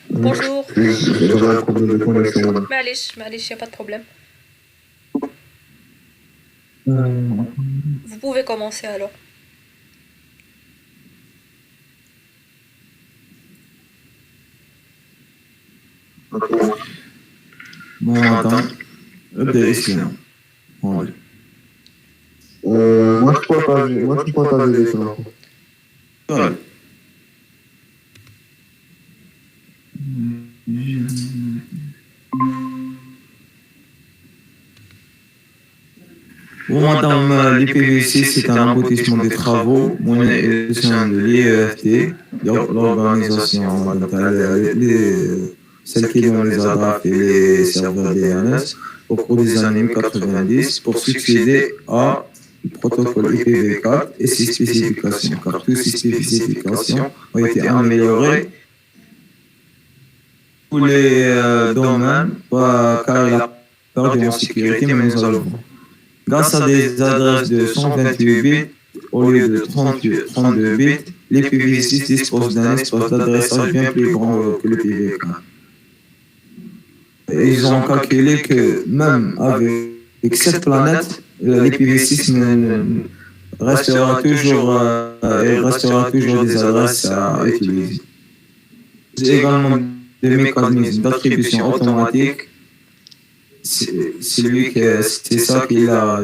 Bonjour. J'aurais un problème de connexion là. معليش, y a pas de problème. Euh, Vous pouvez commencer alors. Bon matin, ابدأ اسلام. قول. moi je pourrais pas aider ça. طيب. Bon matin, l'IPVC, c'est un aboutissement des travaux menés au sein de l'IEFT, l'organisation, celle qui donne les ADAF et les serveurs DNS au cours des années 90 pour succéder à protocole IPv4 et ses spécifications, car toutes ces spécifications ont été améliorées tous les domaines, car il a perdu en sécurité, mais nous allons voir. Grâce à des adresses de 128 bits au lieu de 32 bits, l'IPv6 dispose d'un espace d'adressage bien plus grand que le IPv4. Ils ont calculé que même avec cette planète, l'IPv6 restera toujours des adresses à utiliser. Il y a également des mécanismes d'attribution automatique. C'est ça qu'il a.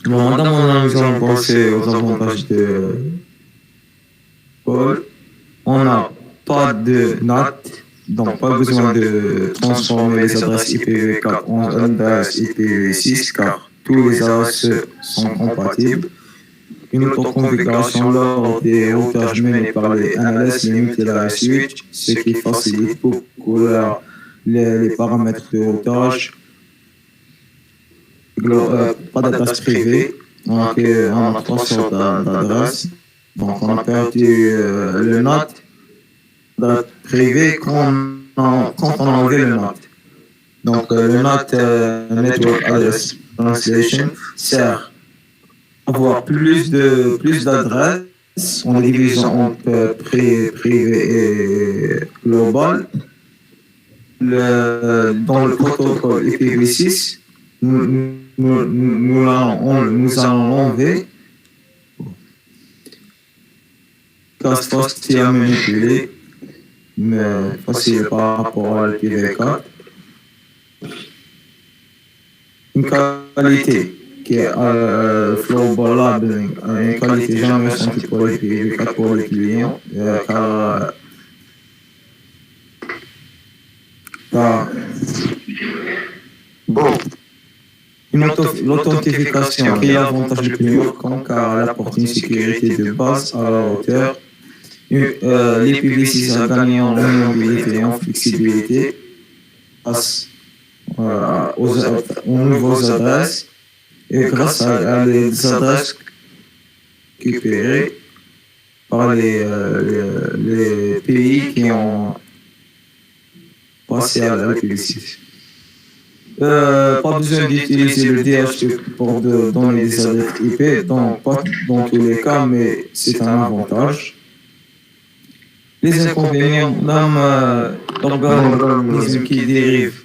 Bon, maintenant, nous allons penser aux avantages de Paul. On n'a pas de NAT, donc pas besoin de transformer les adresses IPv4 en adresses IPv6, car tous les adresses sont compatibles. Une autoconfiguration lors des routages menés par les NLS, les multi-layer switch, ce qui facilite beaucoup les paramètres de routage. Pas d'adresse privée, on a trois sortes d'adresses. Donc on a perdu le NAT privé quand on a enlevé le NAT. Donc le NAT, Network Address Translation, sert avoir plus d'adresses en les divisant entre privé et global. Dans le protocole IPv6, nous allons l'enlever. C'est facile à manipuler, mais facile par rapport à l'IPv4. Une qualité qui est Flowable Labeling, une qualité jamais ressentie pour les IPv4 pour les clients, car l'authentification qui est l'avantage le plus marquant car elle apporte une sécurité de base à la hauteur. L'IPv6 a gagné en mobilité et en flexibilité grâce aux nouvelles adresses et grâce à les adresses récupérées par les pays qui ont passé à l'IPv6. Pas besoin d'utiliser le DHCP pour donner des adresses IP, pas dans tous les cas, mais c'est un avantage. Les inconvénients, même l'organisme qui dérive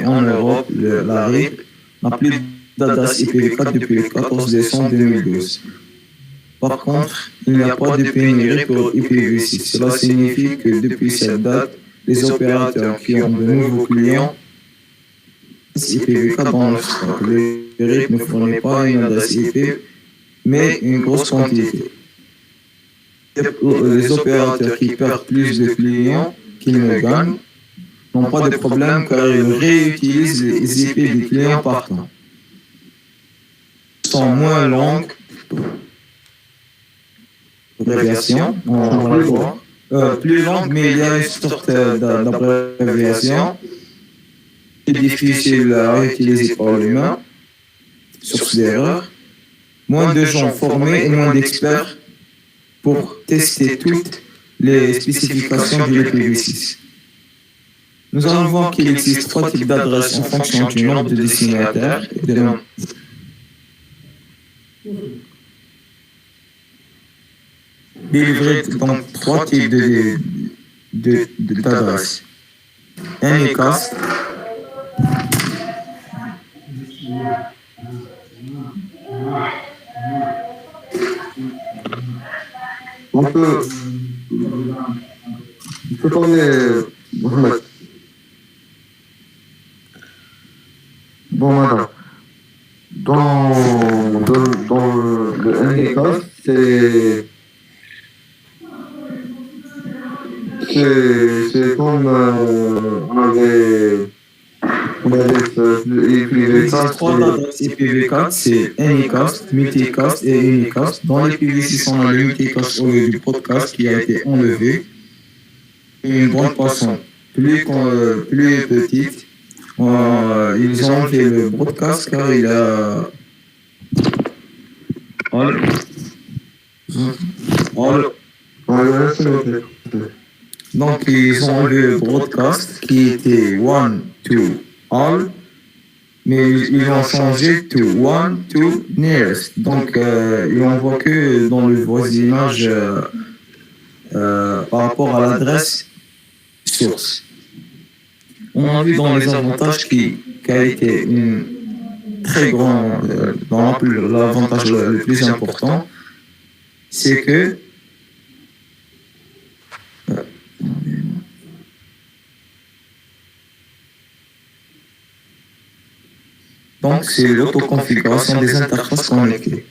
en Europe, la RIP, n'a plus d'adresse IPv4 depuis le 14 décembre 2012. Par contre, il n'y a pas de pénurie pour IPv6. Cela signifie que depuis cette date, les opérateurs qui ont de nouveaux clients IPv4 dans leur stock. Le RIP ne fournit pas une adresse IP, mais une grosse quantité. Les opérateurs qui perdent plus de clients qu'ils ne gagnent n'ont pas de problème car ils réutilisent les IP du client partant. Sont moins longues, abréviation, on va le voir. Plus longue, mais il y a une sorte d'abréviation qui est difficile à utiliser par l'humain, source d'erreur. Moins de gens formés et moins d'experts pour tester toutes les spécifications du IPv6. Nous allons voir qu'il existe trois types d'adresses en fonction du nombre de destinataires et de nombre. Délivrés dans trois types d'adresses. Unicast, On peut parler, Mohamed. Bon, madame. Dans le handicap, c'est comme on avait les trois adresses IPv4, c'est Anycast, Multicast et Unicast. Dans les IPv6, on a le Multicast au lieu du podcast qui a été enlevé. Et une grande façon, plus petite, ils ont enlevé le broadcast car il a... Donc, ils ont enlevé le broadcast qui était one to all, mais ils l'ont changé to one to nearest. Donc, ils n'envoient que dans le voisinage par rapport à l'adresse source. On a vu dans les avantages qui a été une très grande, l'avantage le plus important, c'est que donc c'est l'autoconfiguration des interfaces connectées.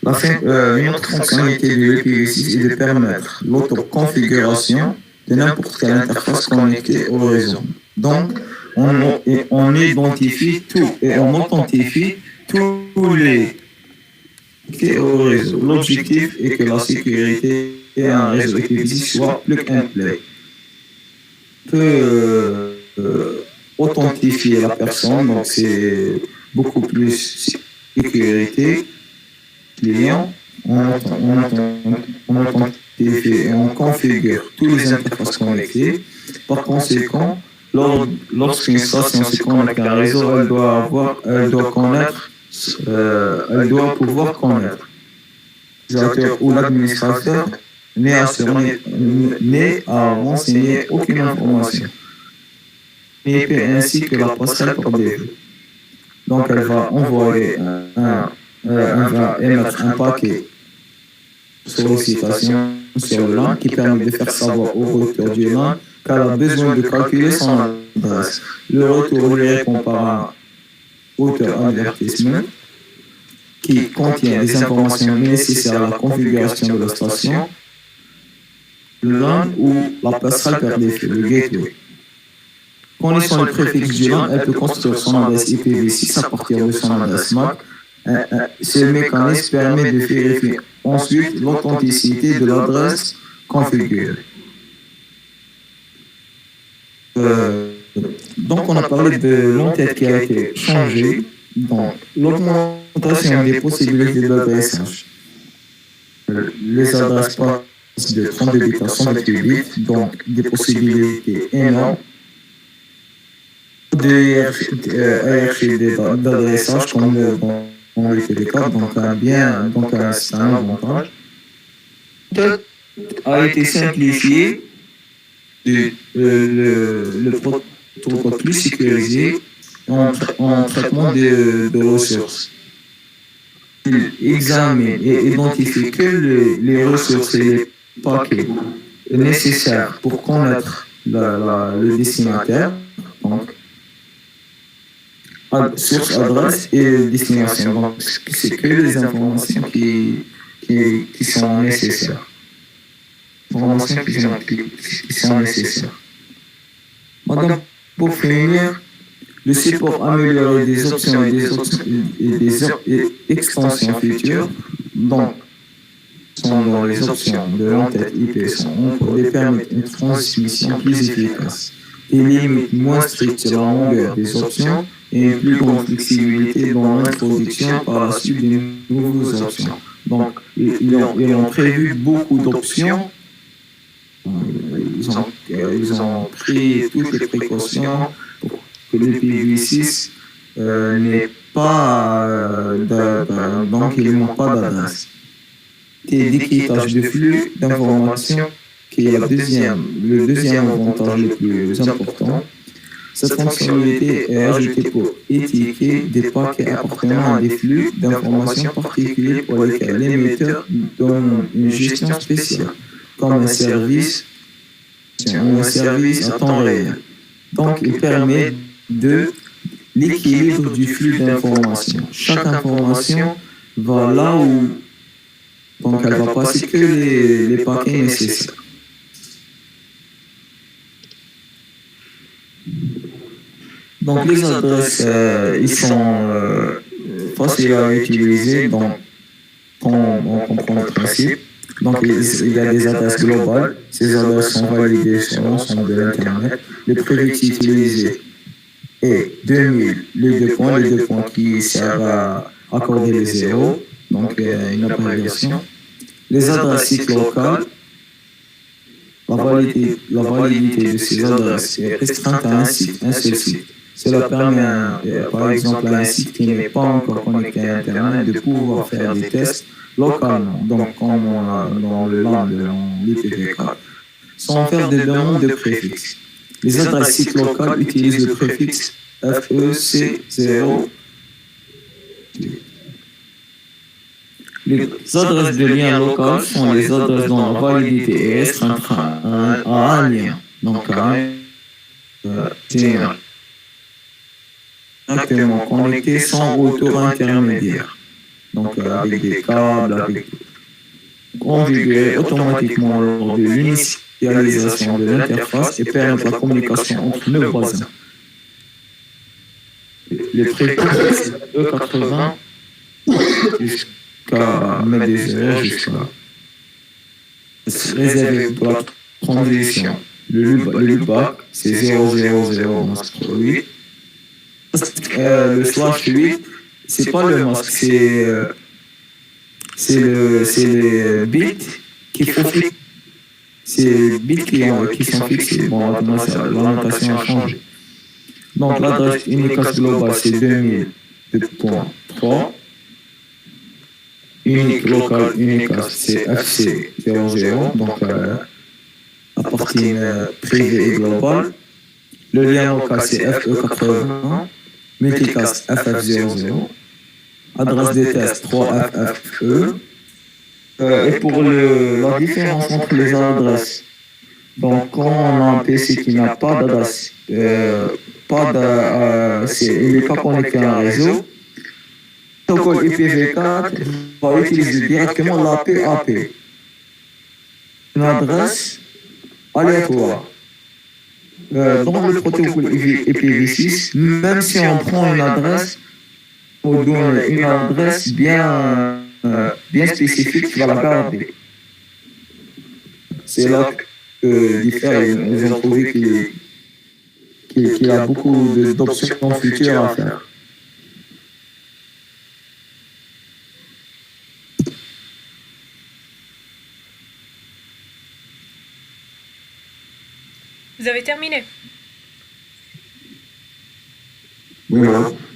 Une autre fonctionnalité de l'IPv6 est de permettre l'autoconfiguration de n'importe quelle interface connectée au réseau. Donc, on identifie tout et on authentifie tous les connectés au réseau. L'objectif est que la sécurité et un réseau IPv6 soit plug and play. On peut authentifier la personne, donc c'est beaucoup plus sécurité. Les liens, on authentifie et on configure tous les interfaces connectées. Par conséquent, lorsqu'une station se connecte à un réseau, elle doit pouvoir connaître l'utilisateur ou l'administrateur n'est à renseigner aucune information, ainsi que la passerelle par défaut. Donc elle va envoyer va émettre un paquet sollicitation sur le LAN qui permet de faire savoir au routeur du LAN qu'elle a besoin de calculer son adresse. Le retour lui répond par un routeur avertissement qui contient les informations nécessaires à la configuration de la station, le LAN ou la passerelle par défaut, le gateway. Connaissant le préfixe du LAN, elle peut construire son adresse IPv6 à partir de son adresse MAC. Ce mécanisme permet de vérifier ensuite l'authenticité de l'adresse configurée. Donc, on a parlé de l'entête qui a été changée dans l'augmentation des possibilités d'adressage. Les adresses passent de 32 bits à 128 bits, donc des possibilités énormes d'adressage comme on le fait des cartes, donc c'est un avantage. A été simplifié, le protocole plus sécurisé en traitement de ressources. Il examine et identifie que les ressources et les paquets nécessaires pour connaître le destinataire, donc source, adresse et destination. Donc, c'est que les informations qui sont nécessaires. Informations qui sont nécessaires. Madame, pour finir, le support amélioré des options et des extensions futures, donc, sont dans les options de l'entête IP sont permettent une transmission plus efficace, des limites moins strictes sur la longueur des options et une plus grande flexibilité dans l'introduction par la suite des nouvelles options. Donc, ils ont prévu beaucoup d'options. Ils ils ont pris toutes les précautions pour que l'IPv6 n'est pas, donc il n'a pas d'adresse. Et l'étiquetage de flux d'informations, qui est le deuxième avantage le plus important. Cette fonctionnalité est ajoutée pour étiqueter des paquets appartenant à des flux d'informations particuliers pour lesquels l'émetteur donne une gestion spéciale, comme un service ou un service à temps réel. Donc, il permet de l'équilibre du flux d'informations. Chaque information va là où donc elle va passer que les paquets nécessaires. Donc les adresses, ils sont faciles à utiliser, donc on comprend le principe. Donc il y a des adresses globales, ces adresses sont validées sur l'ensemble de l'Internet. Le préfixe utilisé est 2000, les deux points qui servent à accorder les zéros, donc une abréviation. Les adresses sites locales, la validité de ces adresses est restreinte à un seul site. Cela permet, par exemple, à un site qui n'est pas encore connecté à Internet de pouvoir faire des tests localement, donc comme dans le LAN de l'IPv4, sans faire des demandes de préfixe. Les adresses sites locales utilisent le préfixe FEC0. Les adresses de lien local sont les adresses dont la validité est restreinte à un lien, donc à un général. Directement connecté sans retour intermédiaire, donc avec des câbles, avec configuré automatiquement lors de l'initialisation de l'interface et permettre la communication entre nos voisins. Les préfixe E80 jusqu'à MEDESR jusqu'à réservé pour la transition. Le loopback, c'est 000 le slash 8, c'est pas le masque, c'est les bits qu'il faut fixer. C'est les bits qui sont fixés. Bon, la notation a changé. Donc l'adresse unicast globale, c'est 2002.3. Unique local unicast, c'est FC00, donc la partie privée et globale. Le lien local, c'est FE80. Multicast FF00, adresse des tests 3FFE. Et pour la différence entre les adresses, donc quand on a un PC qui n'a pas d'adresse, il n'est pas connecté à un réseau, le protocole IPv4 va utiliser directement l'AP-AP, une adresse aléatoire. Dans le protocole IPv6, même si on prend une adresse, on donne une adresse bien spécifique qui va la garder. C'est là que diffère, ils ont trouvé qu'il y a beaucoup d'options futures à faire. Vous avez terminé? Oui.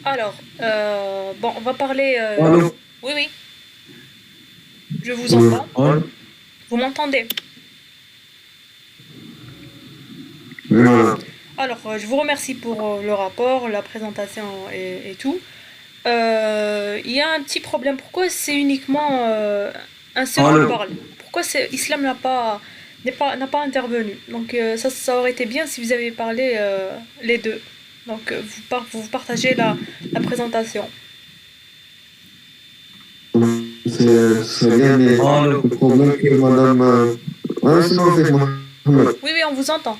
Alors, bon, on va parler... Allô? Oui, oui. Je vous entends. Allô? Vous m'entendez? Oui. Alors, je vous remercie pour le rapport, la présentation et tout. Il y a un petit problème. Pourquoi c'est uniquement un seul qui parle? Pourquoi Islam n'a pas intervenu? Donc ça aurait été bien si vous avez parlé les deux. Donc vous partagez la présentation. C'est bien, mais le problème que madame... Oui, on vous entend.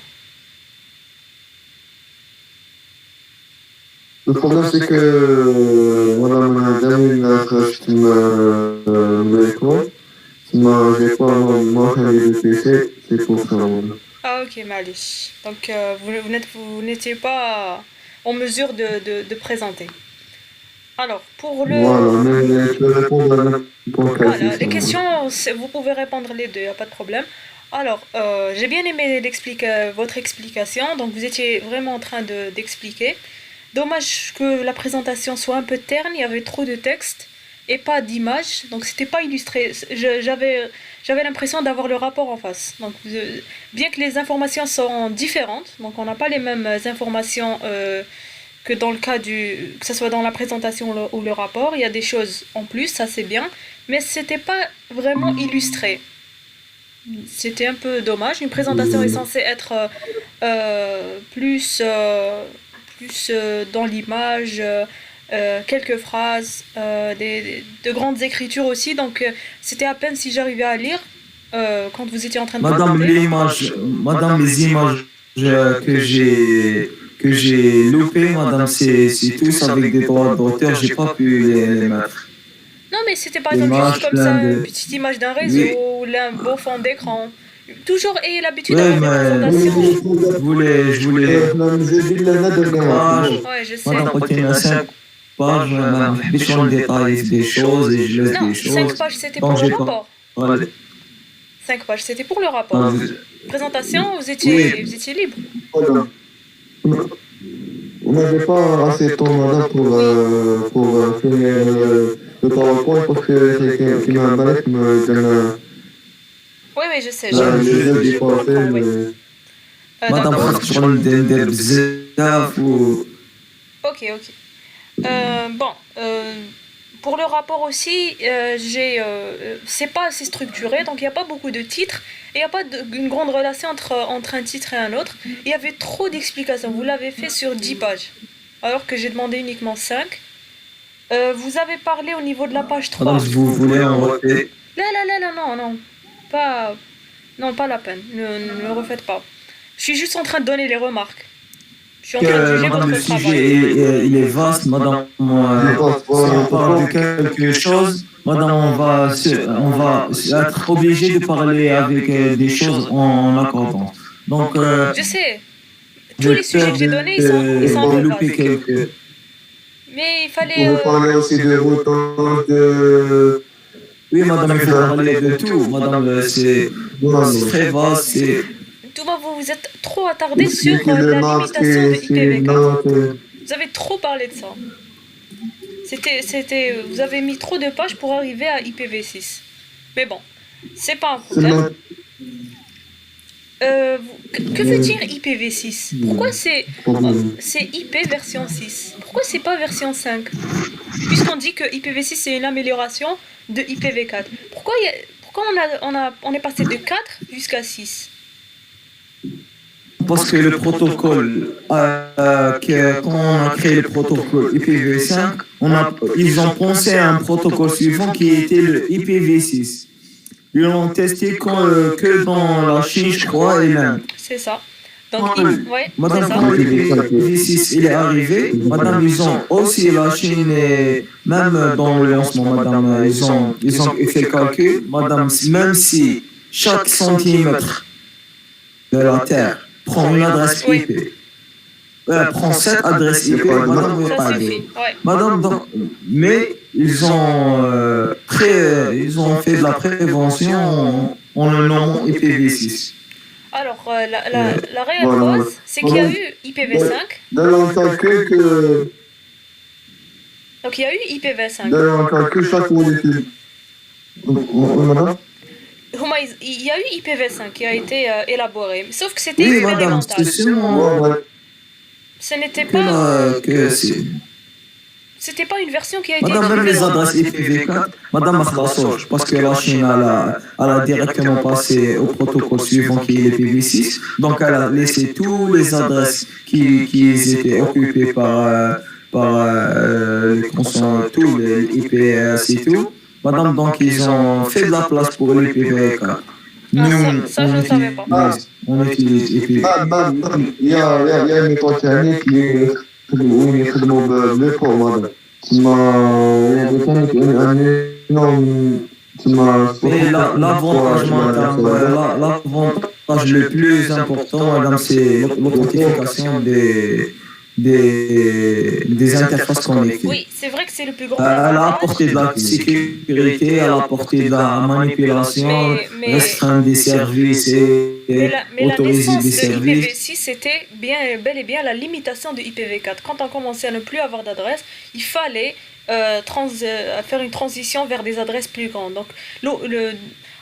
Le problème, c'est que madame Jamil a acheté une nouvelle école. J'ai pas mentionné le PC, c'est pour ça. Ah, ok, Malish. Donc vous n'étiez pas en mesure de présenter. Alors, pour le... Voilà, mais je peux répondre à n'importe quelle Voilà, les question. questions, vous pouvez répondre les deux, il n'y a pas de problème. Alors, j'ai bien aimé votre explication. Donc, vous étiez vraiment en train d'expliquer. Dommage que la présentation soit un peu terne, il y avait trop de texte et pas d'image, donc c'était pas illustré. J'avais l'impression d'avoir le rapport en face. Donc, bien que les informations sont différentes, donc on n'a pas les mêmes informations que dans le cas que ce soit dans la présentation ou le rapport, il y a des choses en plus, ça c'est bien, mais c'était pas vraiment illustré. C'était un peu dommage. Une présentation est censée être plus dans l'image, quelques phrases, de grandes écritures aussi. Donc, c'était à peine si j'arrivais à lire quand vous étiez en train de présenter. Madame, les images que j'ai loupées, madame, c'est tous avec des droits d'auteur, j'ai pas pu les mettre. Non, mais c'était par exemple juste L'image comme ça, plein une de... petite image d'un réseau, Oui, ou un beau fond d'écran. Toujours ayez l'habitude ouais, d'avoir des présentations. je voulais cinq pages, Ouais, je sais. madame, quand il y a 5 pages, madame, je suis dans le détail des choses et je laisse Non, des 5 choses. pages c'était pour Donc, le j'ai pas... rapport. Voilà. 5 pages c'était pour le rapport. Donc, Présentation, oui, vous étiez libre. Voilà. On n'avait pas assez de temps, madame, Oui. pour finir le PowerPoint parce que c'est qui m'a emballé qui me donne Oui, oui, je sais, les yeux je vous dépassés. comprends, oui. madame, D'accord. خاصك شغل ندير بزاف و... Ok, ok. Bon, pour le rapport aussi, c'est pas assez structuré, donc il n'y a pas beaucoup de titres, et il n'y a pas une grande relation entre un titre et un autre. Il y avait trop d'explications. Vous l'avez fait sur 10 pages, alors que j'ai demandé uniquement 5. Vous avez parlé au niveau de la page Madame, 3. si vous voulez en refait... Là, là, là, là, non, non, pas, non, pas la peine. Ne le refaites pas. Je suis juste en train de donner les remarques. Je suis en train de juger Madame, le votre sujet travail. il est vaste, madame. Si on parle de quelque chose, madame, on va être obligé de parler avec des choses en accordance. Donc, Je sais, tous j'ai les sujets peur que j'ai donnés, ils sont un de peu louper vastes. quelque... Mais il On fallait... pouvait parler aussi de vos de... Oui, madame, il faut parler de tout. Madame, c'est très vaste. Thomas, vous êtes trop attardé sur Expliquer le la masque, limitation de c'est IPv4. note. Vous avez trop parlé de ça. Vous avez mis trop de pages pour arriver à IPv6. Mais bon, c'est pas un C'est problème. note. Que veut dire IPv6? Pourquoi c'est IP version 6? Pourquoi c'est pas version 5? Puisqu'on dit que IPv6 c'est une amélioration de IPv4. Pourquoi on est passé de 4 jusqu'à 6? Parce que le protocole, quand on a créé le protocole IPv5, ils ont pensé à un protocole suivant qui était le IPv6. Ils l'ont testé que dans la Chine, je crois, et l'Inde. C'est ça. Donc, ouais, c'est Madame, ça. quand l'IPv6 il est arrivé, madame, ils ont aussi la Chine, et même dans le lancement, madame, ils ont fait le calcul, madame, même si chaque centimètre de la Terre prend une adresse Oui, IP, prend cette adresse IP, madame, vous ça pas suffit. Ouais. madame, mais ils ont fait de la prévention en le nommant IPv6. Alors, la réelle Voilà. cause, c'est qu'il y a eu IPv5. Dans le calcul que... Donc, il y a eu IPv5. Dans le calcul, chaque molécule. Madame? Il y a eu IPv5 qui a été élaboré. Sauf que c'était Oui, madame, expérimental. c'est seulement Ouais. Ce n'était que, pas, c'était pas une version qui a été madame, même les expérimentale. adresses IPv4, madame Makhlassoch, parce que la Chine elle a directement passé au protocole suivant qui est l'IPv6, donc elle a laissé tous les adresses qui étaient occupées tous les IPS et tout. Madame, donc ils ont fait de la place pour l'IPv4. Ah, Nous, ça, je ne savais pas. on utilise IPv4. Il y a une méthode technique qui est le format. Qui m'a... Mais l'avantage, madame, l'avantage le plus important, madame, c'est l'authentification des interfaces connectées. Oui, c'est vrai que c'est le plus grand Elle a avantage. apporté de la sécurité, elle a apporté de la manipulation, Mais restreindre des services et Mais la autoriser naissance des de services. IPv6, c'était bel et bien la limitation de IPv4. Quand on commençait à ne plus avoir d'adresse, il fallait faire une transition vers des adresses plus grandes. Donc,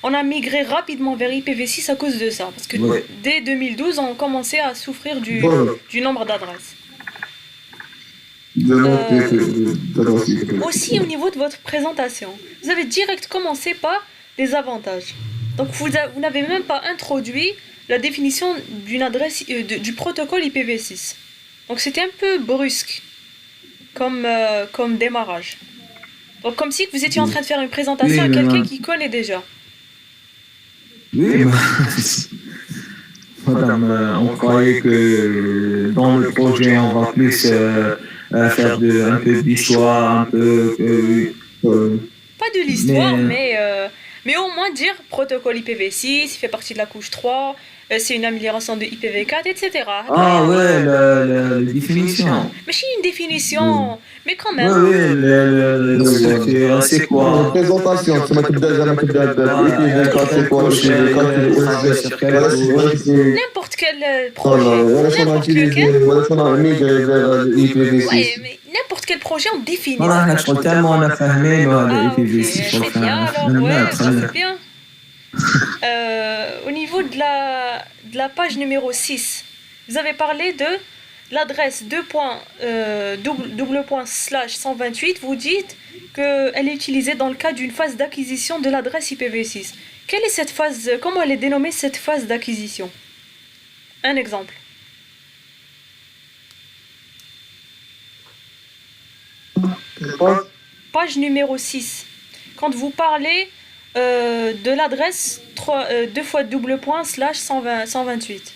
on a migré rapidement vers IPv6 à cause de ça. Parce que Ouais. dès 2012, on commençait à souffrir Voilà. du nombre d'adresses. De manque d'adresse IP. Aussi, au niveau de votre présentation, vous avez direct commencé par les avantages. Donc, vous n'avez même pas introduit la définition d'une adresse du protocole IPv6. Donc, c'était un peu brusque comme démarrage. Donc, comme si vous étiez en train de faire une présentation Oui, à mais quelqu'un non. qui connaît déjà. Oui, madame, on croyait que dans le projet, on va plus faire un peu d'histoire, un peu. Pas de l'histoire, Mais mais au moins dire protocole IPv6, il fait partie de la couche 3, c'est une amélioration de IPv4, etc. ah ouais, la définition. Mais c'est une définition, mais quand Oui, même. oui, le structure, c'est La quoi? présentation, c'est ma IPv4, c'est quoi? Travailler sur quel tour? N'importe quel projet, n'importe lequel. Ouais, mais n'importe quel projet, on définit. والله احنا شغل تالمون انا فاهمين هذا اي Ah, بي ok, في سي شغل c'est bien alors, فاهم ouais, très ça bien. c'est bien. Au niveau de la page numéro 6, vous avez parlé de l'adresse 2.//128, vous dites qu'elle est utilisée dans le cas d'une phase d'acquisition de l'adresse IPv6. Quelle est cette phase, comment elle est dénommée cette phase d'acquisition? Un exemple. Page numéro 6. Quand vous parlez de l'adresse 2 fois double point slash 128.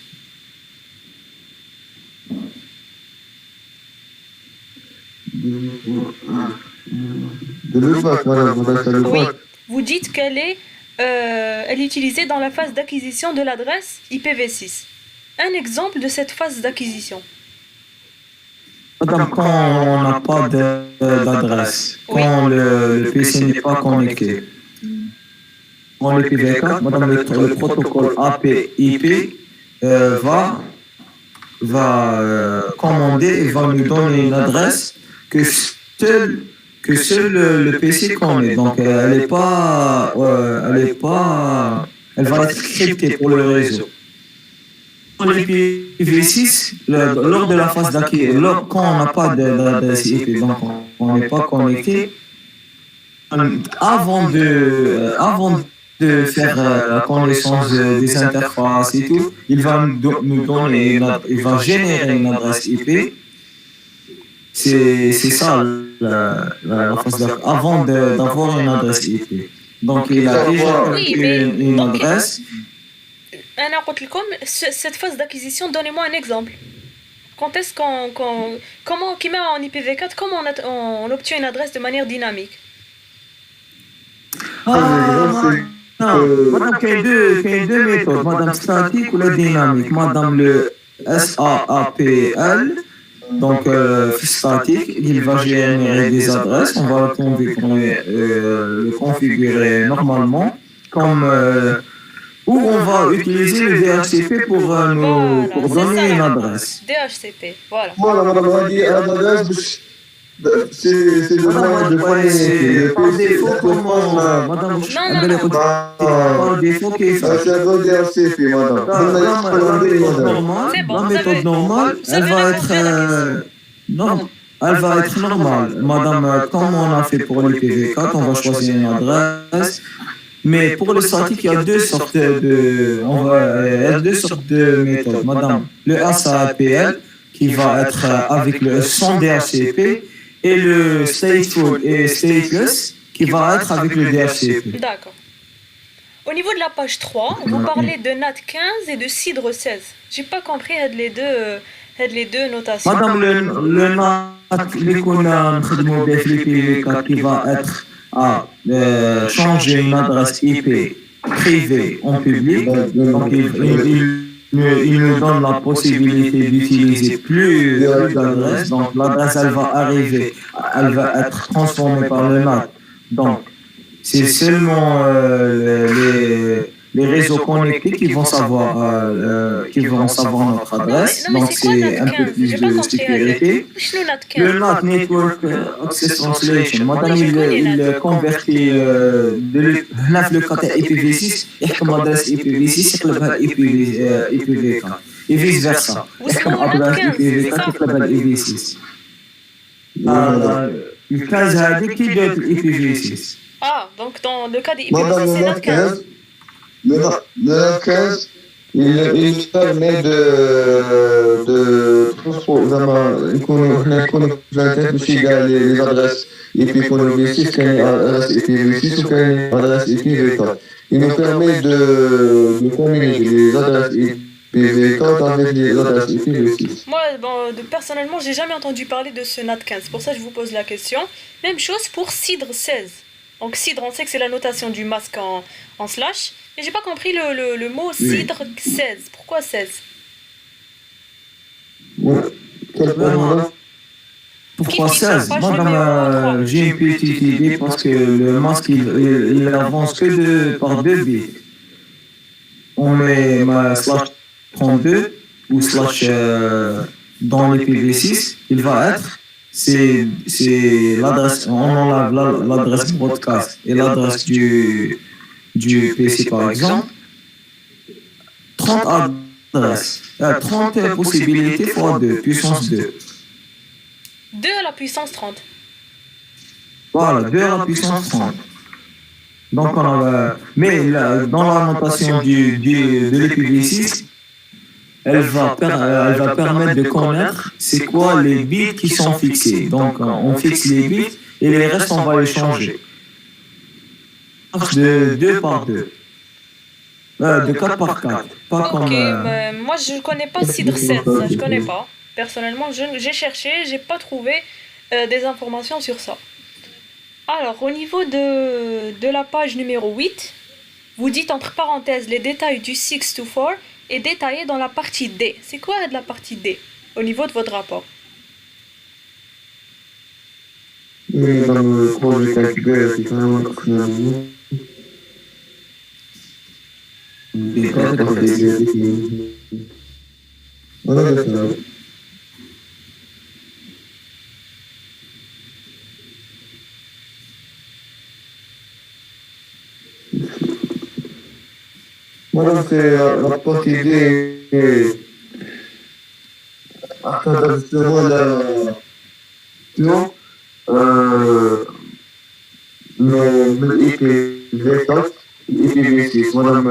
Oui, vous dites elle est utilisée dans la phase d'acquisition de l'adresse IPv6. Un exemple de cette phase d'acquisition. Madame, quand on n'a pas d'adresse, Oui. quand le PC n'est pas connecté, quand le PV4, madame, le protocole AP-IP va commander et va nous donner une adresse que seul le PC connaît. Donc, elle va être cryptée pour le réseau. Pour l'IPv6, lors de la phase d'acquisition, quand on n'a pas d'adresse IP, donc on n'est pas connecté, avant de faire la connaissance des interfaces et tout, il va nous donner, il va générer une adresse IP. C'est ça la phase d'acquisition, avant d'avoir une adresse IP. Donc il a déjà une adresse. Cette phase d'acquisition, donnez-moi un exemple. Quand est-ce comment en IPv4, comment on obtient une adresse de manière dynamique? Madame, il y a deux méthodes, madame statique ou la dynamique. Madame, le SAAPL, donc statique, il va générer des adresses, on va le configurer normalement, comme où on va utiliser le DHCP pour donner une adresse. DHCP, voilà. Voilà, madame, on a dit l'adresse, c'est le moyen de connecter. Par défaut, comment, madame, par défaut, C'est un bon DHCP, madame. La méthode normale, elle va être normale. Madame, comme on a fait pour l'IPv4, on va choisir une adresse. Mais pour le statique, il y a deux sortes de méthodes. Madame, le SAAPL, qui va être avec son DHCP, et le stateful et stateless, qui va être avec le DHCP. D'accord. Au niveau de la page 3, vous parlez de NAT15 et de CIDRE 16. J'ai pas compris les deux notations. Madame, le NAT, qui va être à changer une adresse IP privée en public. Donc, il il nous donne la possibilité d'utiliser plus d'adresses. Donc, l'adresse, elle va arriver, elle va être transformée par le NAT. Donc, c'est seulement les réseaux connectés qui vont savoir notre Non, adresse. mais Donc, c'est quoi c'est un peu 15? plus J'ai pas de compris. sécurité. شنو NAT Le 15? NAT, Network Access Translation, madame, Oui, je connais NAT. il convertit هنا في le cas تاع IPv6 يحكم adresse IPv6 يقلبها IPv4 et vice versa. يحكم واسمه NAT adresse 15, c'est IPv4 ça? يقلبها IPv6. Le cas هذيك qui donne IPv6. Ah, donc dans le cas des Madame, IPv6, c'est NAT 15. le 15, il nous permet de transformer, يكون في الانترنت باش يلقى les adresses IP يكونوا V6 كاين adresse IPv6 وكاين adresse IPv4. Il nous permet de combiner les adresses IPv4 avec les adresses IPv6. Moi, bon, personnellement, j'ai jamais entendu parler de ce NAT 15. Pour ça, je vous pose la question. Même chose pour CIDR 16. Donc CIDR, on sait que c'est la notation du masque en slash. Mais j'ai pas compris le mot CIDR 16. Pourquoi 16? Ouais. Quel point là? Pourquoi Qui 16? page Moi, numéro 3. j'ai une petite idée parce que le masque, il avance que par 2 bits. On met ma slash 32 ou slash dans les PV6, il va être, c'est l'adresse, on enlève l'adresse broadcast et l'adresse du PC par exemple, 30 adresses, 30 possibilités fois 2, puissance 2. 2 à la puissance 30. Voilà, 2 à la puissance 30. Donc, mais là, dans la notation de l'IPv6, elle va permettre de connaître c'est quoi les bits qui sont fixés. Donc, on fixe les bits et les restes, on va les changer. De 2 par 2. De 4 par 4. Pas Ok, comme. mais moi je connais pas CIDR 16, ça je connais pas. Personnellement, j'ai cherché, j'ai pas trouvé des informations sur ça. Alors, au niveau de la page numéro 8, vous dites entre parenthèses les détails du 624 est détaillé dans la partie D. C'est quoi de la partie D au niveau de votre rapport? Oui, dans le projet calculaire, c'est quand même voilà, d'accord. Voilà, c'est la partie D. Justement, non, le IPv4, IPv6, madame,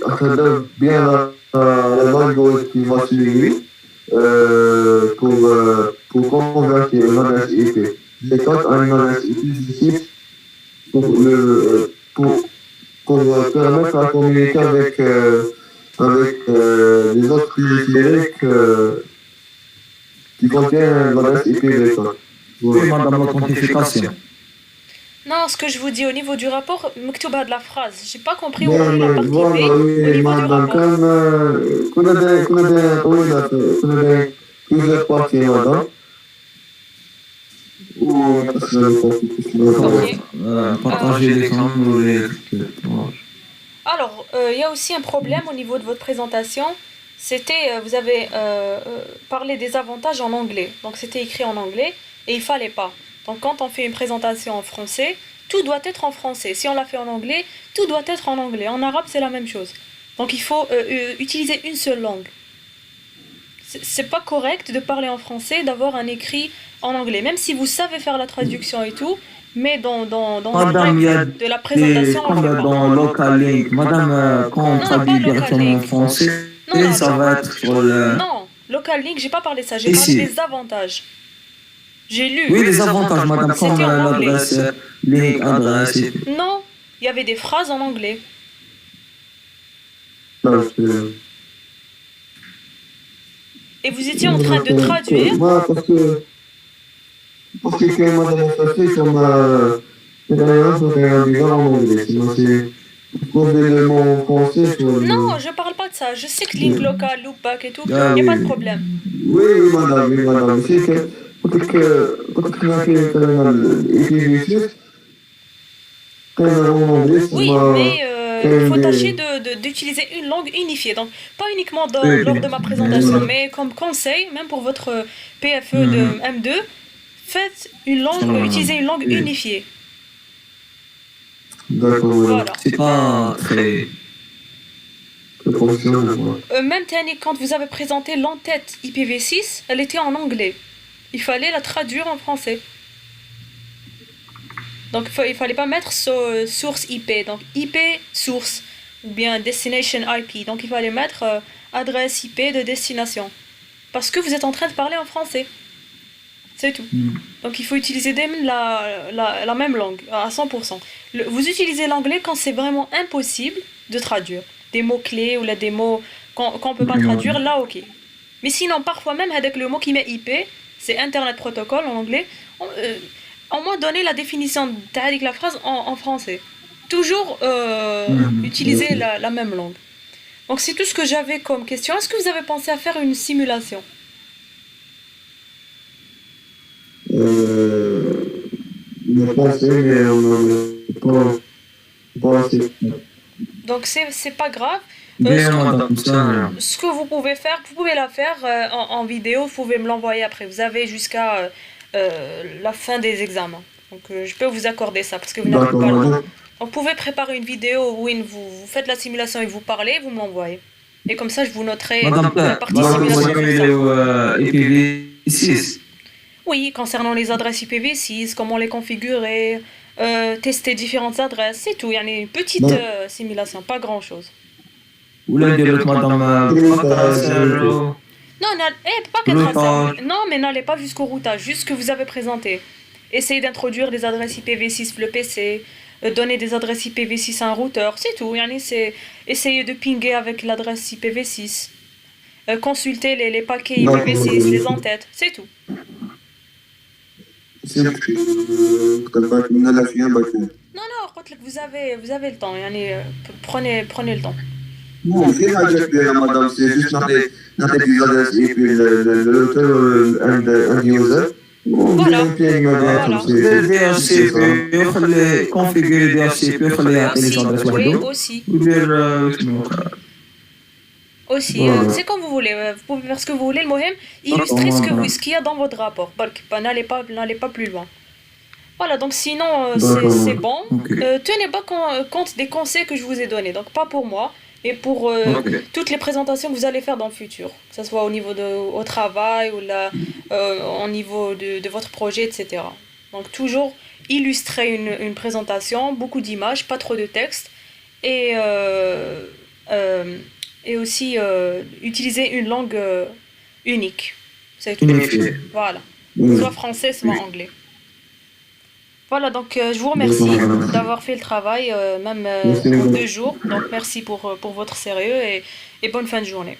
à travers bien l'algorithme qui va suivre pour convertir une adresse IPv4 à une adresse IPv6 pour permettre à communiquer avec les autres périphériques qui contiennent l'adresse IPv4. Oui, madame, la quantification. Non, ce que je vous dis au niveau du rapport, مكتوبة de la phrase. J'ai pas compris où est la partie D au niveau du rapport. كنا plusieurs parties, madame. Partager l'écran. Alors, il y a aussi un problème au niveau de votre présentation. C'était, vous avez parlé des avantages en anglais. Donc, c'était écrit en anglais et il fallait pas. Donc, quand on fait une présentation en français, tout doit être en français. Si on l'a fait en anglais, tout doit être en anglais. En arabe, c'est la même chose. Donc, il faut utiliser une seule langue. C'est pas correct de parler en français, d'avoir un écrit en anglais. Même si vous savez faire la traduction et tout, mais dans Madame, il y a de la présentation, on comme le fait pas. dans Local Link. Madame, quand on Non, traduit pas Local directement en Link. français, Non, ça va être sur le. Non, Local Link, j'ai pas parlé de ça. J'ai Et parlé si. des avantages. J'ai lu. Oui, les avantages, madame, comme C'était en anglais. l'adresse, link, adresse. Non, il y avait des phrases en anglais. Et vous étiez en train de traduire. Voilà, parce que quand madame a fait comme c'est un bizarre en anglais. Sinon, c'est probablement en français. Non, je parle pas de ça. Je sais que ligne Oui, locale, loopback et tout, il ah n'y a pas oui, de problème. oui, madame. C'est que, peut-être que on a fait quand même l'IPv6, quand même en anglais, c'est Oui, moi, mais quand il même faut tâcher des. d'utiliser une langue unifiée. Donc, pas uniquement Oui, lors bien de ma sûr. présentation, mais comme conseil, même pour votre PFE de Mhm. M2, faites une langue, utilisez une langue Oui. unifiée. D'accord, madame. Voilà. C'est pas très. Très professionnel, voilà. Même Tani, quand vous avez présenté l'entête IPv6, elle était en anglais. Il fallait la traduire en français. Donc il fallait pas mettre source IP, donc IP source ou bien destination IP. Donc il fallait mettre adresse IP de destination. Parce que vous êtes en train de parler en français. C'est tout. Mhm. Donc il faut utiliser la même langue à 100%. Vous utilisez l'anglais quand c'est vraiment impossible de traduire. Des mots-clés ou là, des mots qu'on ne peut pas traduire, là ok. Mais sinon, parfois même avec le mot qui met IP, c'est Internet Protocol en anglais, au moins donner la définition de la phrase en français. Toujours Mhm. utiliser la même langue. Donc c'est tout ce que j'avais comme question. Est-ce que vous avez pensé à faire une simulation? Euh, on a pensé, mais on n'a pas assez. Donc c'est pas grave. Bien, madame, ça. Ce que vous pouvez faire, vous pouvez la faire en vidéo, vous pouvez me l'envoyer après. Vous avez jusqu'à la fin des examens. Donc je peux vous accorder ça parce que vous n'avez D'accord, pas le temps. madame. Donc vous pouvez préparer une vidéo où vous faites la simulation et vous parlez, vous me l'envoyez. Et comme ça, je vous noterai Madame, la partie D'accord, vous simulation sur madame. avez ça. le IPv6. Oui, concernant les adresses IPv6, comment les configurer, tester différentes adresses, c'est tout. Il y a une petite Donc, simulation, pas grand-chose. Vous l'avez dit, madame, pilotage, Patterson, Non, pas qu'être un routage. serveur. Non, mais n'allez pas jusqu'au routage, juste ce que vous avez présenté. Essayez d'introduire des adresses IPv6 le PC, donner des adresses IPv6 à un routeur, c'est tout. Yani, c'est essayer de pinguer avec l'adresse IPv6. Consulter les paquets d'accord, IPv6, les madame. entêtes, c'est tout. C'est طبعا من الأشياء بكون. Non, non, قلت لك, vous avez le temps. Yani, prenez le temps. Non, c'est pas juste bien, madame, c'est juste dans des adresses et puis le routeur and user. Ou bien Voilà, un ping modem, voilà. Le c'est ça. DHCP, يخلي configurer DHCP يخلي يعطي les Aussi, adresses oui, وحده aussi. ويدير شنو Aussi, Voilà. c'est comme vous voulez. Vous pouvez faire ce que vous voulez. Le mohem, illustrez ce qu'il y a dans votre rapport. N'allez pas plus loin. Voilà, donc sinon, D'accord, c'est madame. bon. Ok. Tenez pas compte des conseils que je vous ai donnés. Donc, pas pour moi, et pour Ok. toutes les présentations que vous allez faire dans le futur. Que ce soit au niveau au travail ou là, au niveau de votre projet, etc. Donc, toujours illustrer une présentation, beaucoup d'images, pas trop de texte. Et, euh, et aussi utiliser une langue unique. C'est tout. Unifié. Voilà. Oui. Soit français, soit anglais. Voilà, donc je vous D'accord, remercie madame. d'avoir fait le travail, même Merci, en madame. 2 jours. Donc merci pour votre sérieux et bonne fin de journée.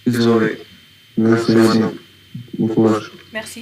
Désolé. Merci, madame. Bon courage. Merci.